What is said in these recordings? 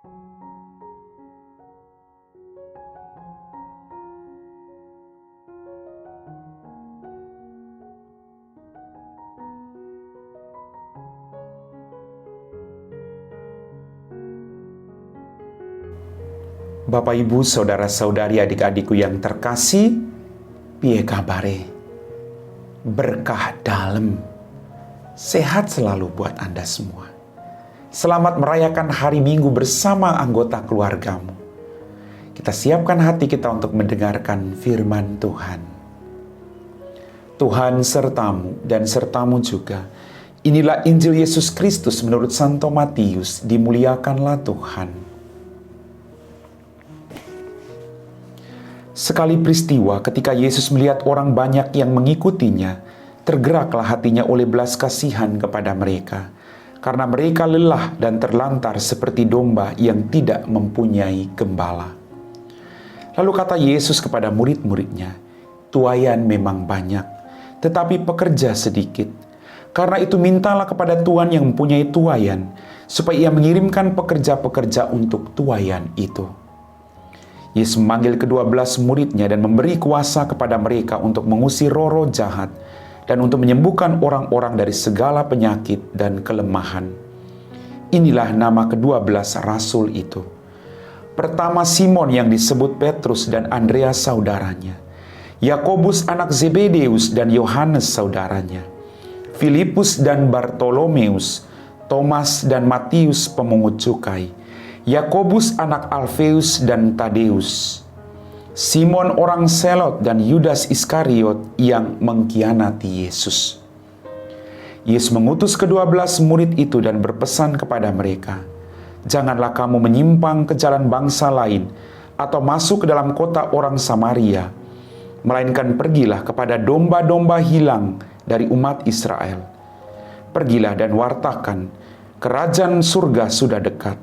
Bapak, Ibu, saudara-saudari, adik-adikku yang terkasih, piye kabare? Berkah dalam, sehat selalu buat Anda semua. Selamat merayakan hari Minggu bersama anggota keluargamu. Kita siapkan hati kita untuk mendengarkan firman Tuhan. Tuhan sertamu dan sertamu juga. Inilah Injil Yesus Kristus menurut Santo Matius. Dimuliakanlah Tuhan. Sekali peristiwa ketika Yesus melihat orang banyak yang mengikutinya, tergeraklah hatinya oleh belas kasihan kepada mereka, karena mereka lelah dan terlantar seperti domba yang tidak mempunyai gembala. Lalu kata Yesus kepada murid-muridnya, "Tuaian memang banyak, tetapi pekerja sedikit. Karena itu mintalah kepada Tuhan yang mempunyai tuaian, supaya Ia mengirimkan pekerja-pekerja untuk tuaian itu." Yesus memanggil ke-12 muridnya dan memberi kuasa kepada mereka untuk mengusir roh-roh jahat dan untuk menyembuhkan orang-orang dari segala penyakit dan kelemahan. Inilah nama ke-12 rasul itu. Pertama, Simon yang disebut Petrus dan Andreas saudaranya, Yakobus anak Zebedeus dan Yohanes saudaranya, Filipus dan Bartolomeus, Thomas dan Matius pemungut cukai, Yakobus anak Alfeus dan Tadeus, Simon orang Selot dan Yudas Iskariot yang mengkhianati Yesus. Yesus mengutus ke-12 murid itu dan berpesan kepada mereka, "Janganlah kamu menyimpang ke jalan bangsa lain atau masuk ke dalam kota orang Samaria, melainkan pergilah kepada domba-domba hilang dari umat Israel. Pergilah dan wartakan, kerajaan surga sudah dekat.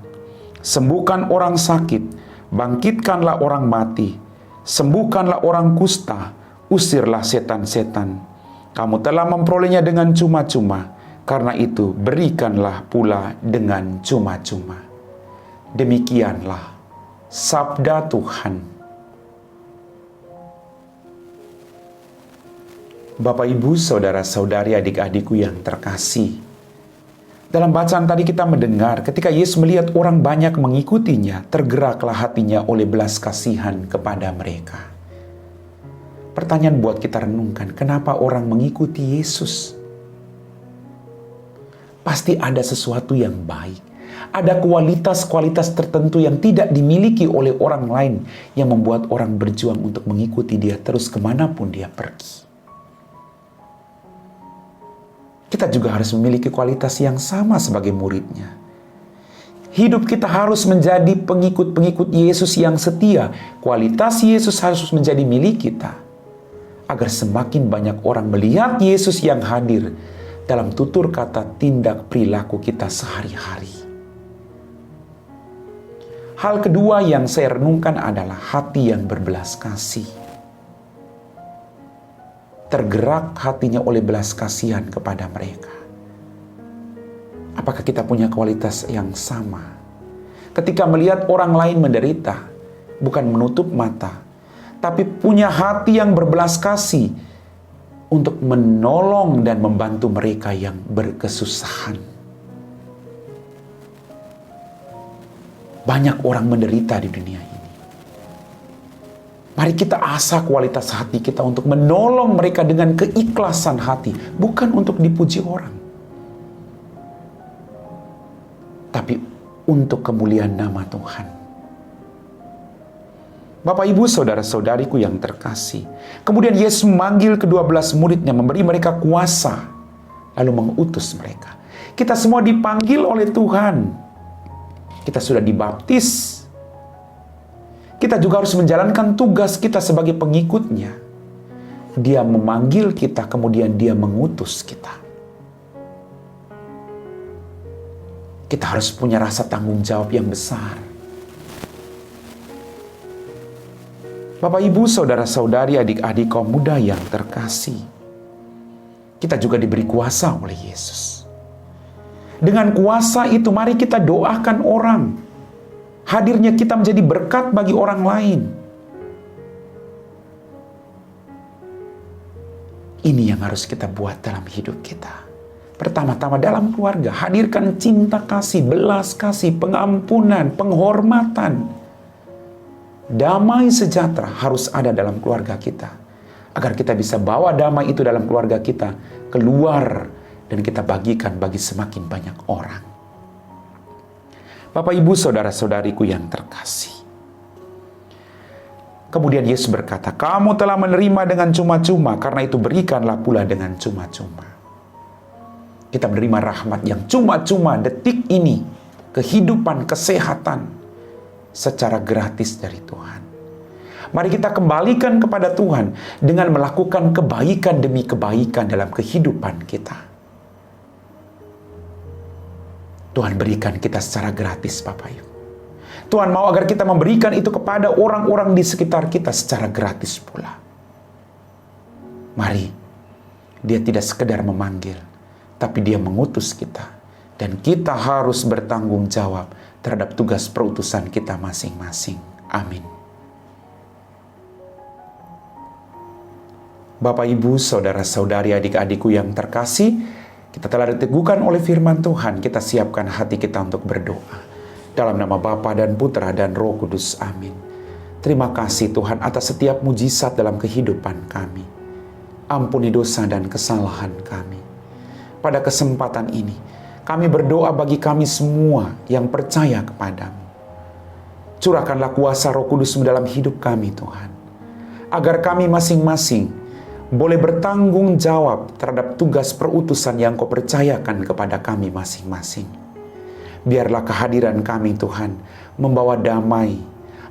Sembuhkan orang sakit, bangkitkanlah orang mati, sembuhkanlah orang kusta, usirlah setan-setan. Kamu telah memperolehnya dengan cuma-cuma, karena itu berikanlah pula dengan cuma-cuma." Demikianlah sabda Tuhan. Bapak, Ibu, saudara-saudari, adik-adikku yang terkasih, dalam bacaan tadi kita mendengar ketika Yesus melihat orang banyak mengikutinya, tergeraklah hatinya oleh belas kasihan kepada mereka. Pertanyaan buat kita renungkan, kenapa orang mengikuti Yesus? Pasti ada sesuatu yang baik. Ada kualitas-kualitas tertentu yang tidak dimiliki oleh orang lain yang membuat orang berjuang untuk mengikuti dia terus kemanapun dia pergi. Kita juga harus memiliki kualitas yang sama sebagai muridnya. Hidup kita harus menjadi pengikut-pengikut Yesus yang setia. Kualitas Yesus harus menjadi milik kita, agar semakin banyak orang melihat Yesus yang hadir dalam tutur kata, tindak, perilaku kita sehari-hari. Hal kedua yang saya renungkan adalah hati yang berbelas kasih. Tergerak hatinya oleh belas kasihan kepada mereka. Apakah kita punya kualitas yang sama? Ketika melihat orang lain menderita, bukan menutup mata, tapi punya hati yang berbelas kasih untuk menolong dan membantu mereka yang berkesusahan. Banyak orang menderita di dunia ini. Mari kita asah kualitas hati kita untuk menolong mereka dengan keikhlasan hati, bukan untuk dipuji orang, tapi untuk kemuliaan nama Tuhan. Bapak, Ibu, saudara-saudariku yang terkasih, kemudian Yesus memanggil ke-12 muridnya, memberi mereka kuasa, lalu mengutus mereka. Kita semua dipanggil oleh Tuhan. Kita sudah dibaptis. Kita juga harus menjalankan tugas kita sebagai pengikutnya. Dia memanggil kita, kemudian Dia mengutus kita. Kita harus punya rasa tanggung jawab yang besar. Bapak, Ibu, saudara-saudari, adik-adik kaum muda yang terkasih, kita juga diberi kuasa oleh Yesus. Dengan kuasa itu mari kita doakan orang. Hadirnya kita menjadi berkat bagi orang lain. Ini yang harus kita buat dalam hidup kita. Pertama-tama dalam keluarga, hadirkan cinta kasih, belas kasih, pengampunan, penghormatan. Damai sejahtera harus ada dalam keluarga kita. Agar kita bisa bawa damai itu dalam keluarga kita keluar dan kita bagikan bagi semakin banyak orang. Bapak, Ibu, saudara-saudariku yang terkasih. Kemudian Yesus berkata, kamu telah menerima dengan cuma-cuma, karena itu berikanlah pula dengan cuma-cuma. Kita menerima rahmat yang cuma-cuma detik ini, kehidupan, kesehatan, secara gratis dari Tuhan. Mari kita kembalikan kepada Tuhan dengan melakukan kebaikan demi kebaikan dalam kehidupan kita. Tuhan berikan kita secara gratis, Bapak Ibu. Tuhan mau agar kita memberikan itu kepada orang-orang di sekitar kita secara gratis pula. Mari, Dia tidak sekedar memanggil, tapi Dia mengutus kita. Dan kita harus bertanggung jawab terhadap tugas perutusan kita masing-masing. Amin. Bapak, Ibu, saudara-saudari, adik-adikku yang terkasih, kita telah diteguhkan oleh firman Tuhan. Kita siapkan hati kita untuk berdoa. Dalam nama Bapa dan Putra dan Roh Kudus. Amin. Terima kasih Tuhan atas setiap mujizat dalam kehidupan kami. Ampuni dosa dan kesalahan kami. Pada kesempatan ini, kami berdoa bagi kami semua yang percaya kepadamu. Curahkanlah kuasa Roh Kudus dalam hidup kami Tuhan. Agar kami masing-masing boleh bertanggung jawab terhadap tugas perutusan yang Kau percayakan kepada kami masing-masing. Biarlah kehadiran kami Tuhan membawa damai,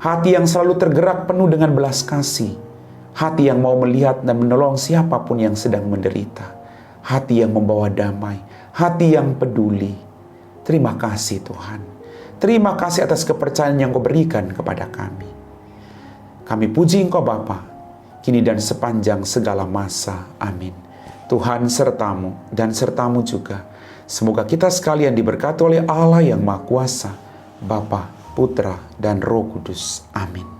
hati yang selalu tergerak penuh dengan belas kasih, hati yang mau melihat dan menolong siapapun yang sedang menderita, hati yang membawa damai, hati yang peduli. Terima kasih Tuhan. Terima kasih atas kepercayaan yang Kau berikan kepada kami. Kami puji Engkau Bapa, kini dan sepanjang segala masa. Amin. Tuhan sertamu dan sertamu juga. Semoga kita sekalian diberkati oleh Allah yang Maha Kuasa, Bapa, Putra, dan Roh Kudus. Amin.